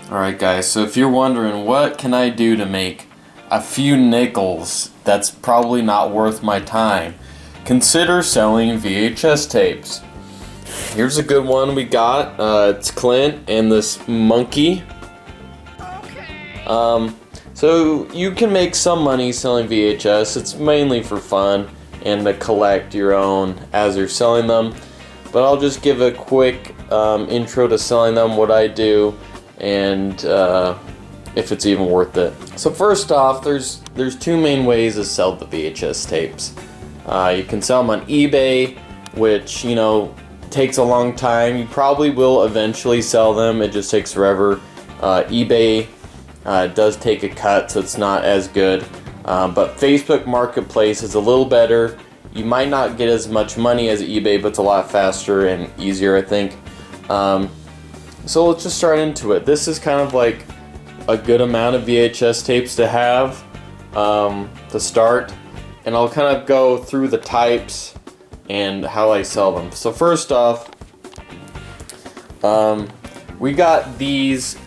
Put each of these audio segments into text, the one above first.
Alright guys, so if you're wondering what can I do to make a few nickels that's probably not worth my time, consider selling VHS tapes. Here's a good one we got. It's Clint and this monkey. So you can make some money selling VHS. It's mainly for fun and to collect your own as you're selling them. But I'll just give a quick intro to selling them, what I do, and if it's even worth it. So first off, there's two main ways to sell the VHS tapes. You can sell them on eBay, which takes a long time. You probably will eventually sell them. It just takes forever. eBay does take a cut, so it's not as good. But Facebook Marketplace is a little better. You might not get as much money as eBay, but it's a lot faster and easier, I think. So let's just start into it. This is kind of like a good amount of VHS tapes to have to start, and I'll kind of go through the types and how I sell them. So first off, we got these.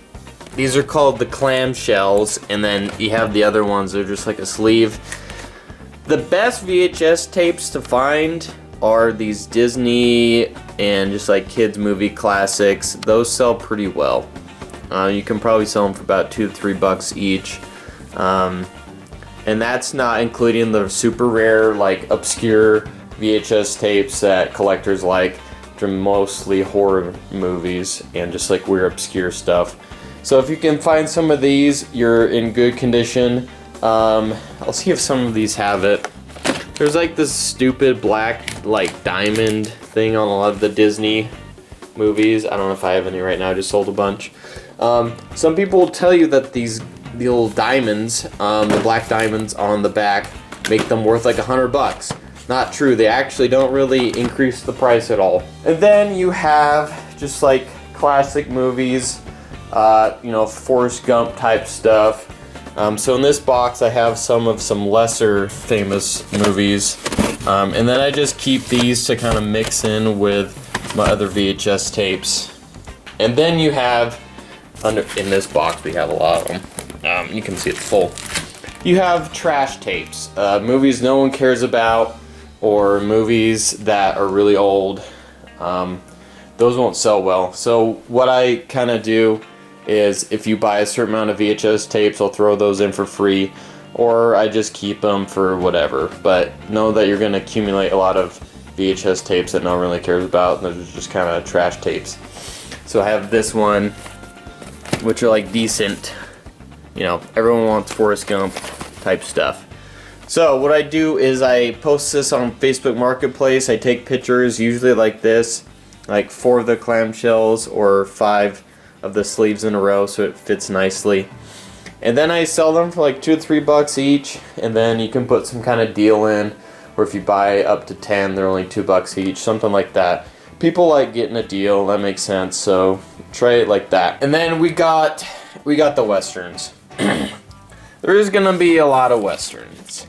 These are called the clamshells, and then you have the other ones. They're just like a sleeve. The best VHS tapes to find are these Disney and just like kids movie classics. Those sell pretty well. You can probably sell them for about $2 to $3 each, and that's not including the super rare, like obscure VHS tapes that collectors like. They're mostly horror movies and just like weird obscure stuff. So if you can find some of these, you're in good condition. I'll see if some of these have it. There's like this stupid black like diamond thing on a lot of the Disney movies. I don't know if I have any right now. I just sold a bunch. Some people will tell you that the little diamonds, the black diamonds on the back, make them worth like $100. Not true. They actually don't really increase the price at all. And then you have just like classic movies, Forrest Gump type stuff. So in this box I have some lesser famous movies, and then I just keep these to kind of mix in with my other VHS tapes. And then you have, in this box we have a lot of them. You can see it's full. You have trash tapes, movies no one cares about, or movies that are really old. Those won't sell well. So what I kind of do is if you buy a certain amount of VHS tapes, I'll throw those in for free, or I just keep them for whatever. But know that you're going to accumulate a lot of VHS tapes that no one really cares about. Those are just kind of trash tapes. So I have this one, which are like decent, everyone wants Forrest Gump type stuff. So what I do is I post this on Facebook Marketplace. I take pictures, usually like this, like 4 of the clamshells or 5 of the sleeves in a row, so it fits nicely. And then I sell them for like $2 to $3 each, and then you can put some kind of deal in, or if you buy up to 10, they're only $2 each, something like that. People like getting a deal, that makes sense, so try it like that. And then we got the westerns. There is gonna be a lot of westerns.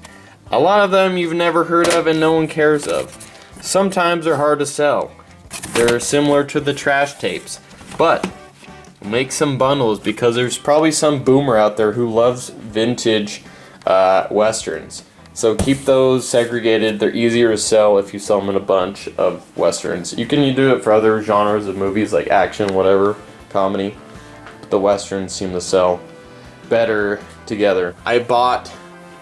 A lot of them you've never heard of and no one cares of. Sometimes they're hard to sell. They're similar to the trash tapes, but make some bundles because there's probably some boomer out there who loves vintage westerns. So keep those segregated. They're easier to sell if you sell them in a bunch of westerns. You can do it for other genres of movies like action, whatever, comedy. But the westerns seem to sell better together. I bought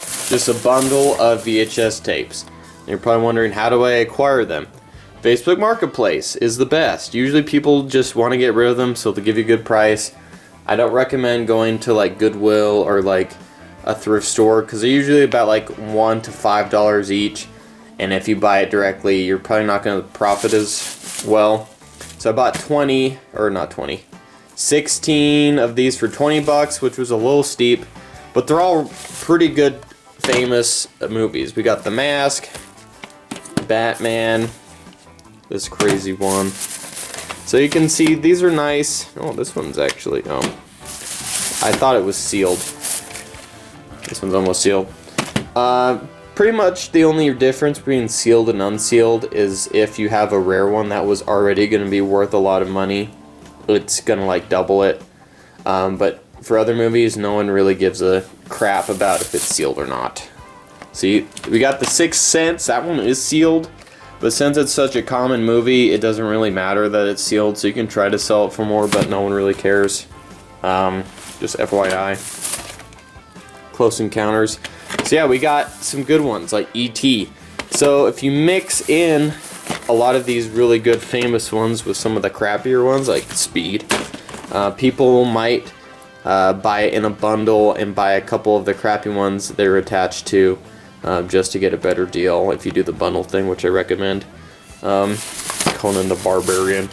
just a bundle of VHS tapes. You're probably wondering, how do I acquire them? Facebook Marketplace is the best. Usually people just want to get rid of them, so they'll give you a good price. I don't recommend going to like Goodwill or like a thrift store, because they're usually about like $1 to $5 each, and if you buy it directly, you're probably not going to profit as well. So I bought 16 of these for $20, which was a little steep, but they're all pretty good, famous movies. We got The Mask, Batman, this crazy one. So you can see these are nice. Oh, this one's actually, I thought it was sealed. This one's almost sealed. Pretty much the only difference between sealed and unsealed is if you have a rare one that was already going to be worth a lot of money, it's going to like double it. But for other movies, no one really gives a crap about if it's sealed or not. See, we got The Sixth Sense. That one is sealed, but since it's such a common movie, it doesn't really matter that it's sealed, so you can try to sell it for more, but no one really cares. Just FYI. Close Encounters. So yeah, we got some good ones like E.T. So if you mix in a lot of these really good famous ones with some of the crappier ones like Speed, people might buy it in a bundle and buy a couple of the crappy ones they're attached to, just to get a better deal if you do the bundle thing, which I recommend. Conan the Barbarian.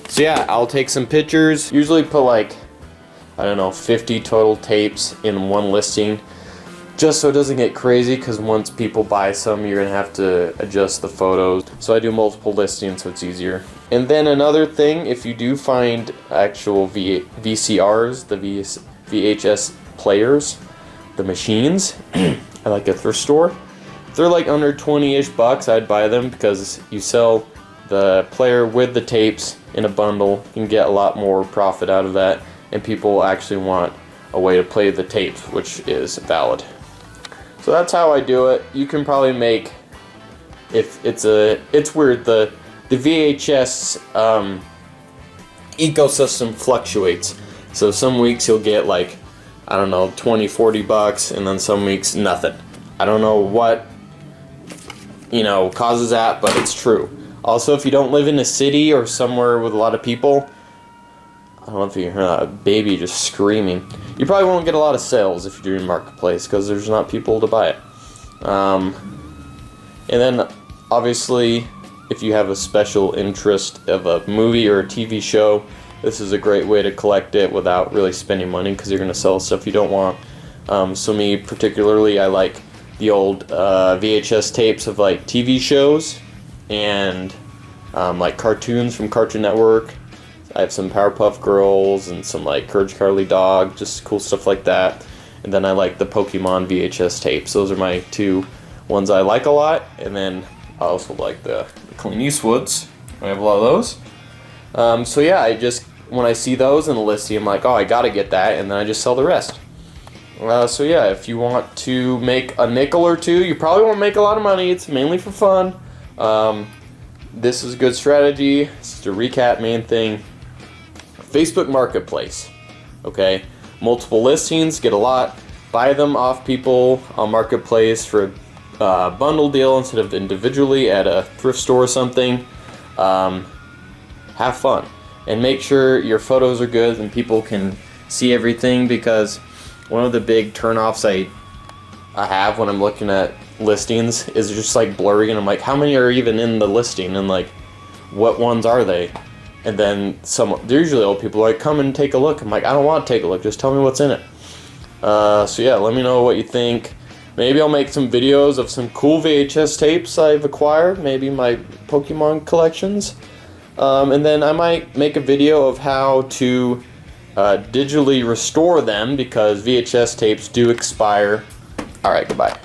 So yeah, I'll take some pictures. Usually put like, I don't know, 50 total tapes in one listing, just so it doesn't get crazy, because once people buy some, you're going to have to adjust the photos. So I do multiple listings so it's easier. And then another thing, if you do find actual VCRs, the VHS players, the machines, I like a thrift store. If they're like under 20-ish bucks, I'd buy them, because you sell the player with the tapes in a bundle. You can get a lot more profit out of that, and people actually want a way to play the tapes, which is valid. So that's how I do it. You can probably make, if it's weird, the VHS ecosystem fluctuates. So some weeks you'll get like, I don't know, 20, 40 bucks, and then some weeks nothing. I don't know what, causes that, but it's true. Also, if you don't live in a city or somewhere with a lot of people, I don't know if you hear a baby just screaming, you probably won't get a lot of sales if you're doing Marketplace, because there's not people to buy it. And then, obviously, if you have a special interest of a movie or a TV show, this is a great way to collect it without really spending money, because you're going to sell stuff you don't want. So me, particularly, I like the old VHS tapes of like TV shows and like cartoons from Cartoon Network. I have some Powerpuff Girls and some like Courage Carly Dog, just cool stuff like that. And then I like the Pokemon VHS tapes. Those are my two ones I like a lot. And then I also like the Clint Eastwoods. I have a lot of those. So yeah, when I see those in the listing, I'm like, oh, I gotta get that, and then I just sell the rest. So yeah, if you want to make a nickel or two, you probably won't make a lot of money. It's mainly for fun. This is a good strategy. Just to recap, main thing. Facebook Marketplace, okay? Multiple listings, get a lot. Buy them off people on Marketplace for a bundle deal instead of individually at a thrift store or something. Have fun. And make sure your photos are good and people can see everything, because one of the big turnoffs I have when I'm looking at listings is just like blurry, and I'm like, how many are even in the listing, and like, what ones are they? And then they're usually old people like, come and take a look. I'm like, I don't want to take a look, just tell me what's in it. So yeah, let me know what you think. Maybe I'll make some videos of some cool VHS tapes I've acquired, maybe my Pokemon collections. And then I might make a video of how to digitally restore them, because VHS tapes do expire. Alright, goodbye.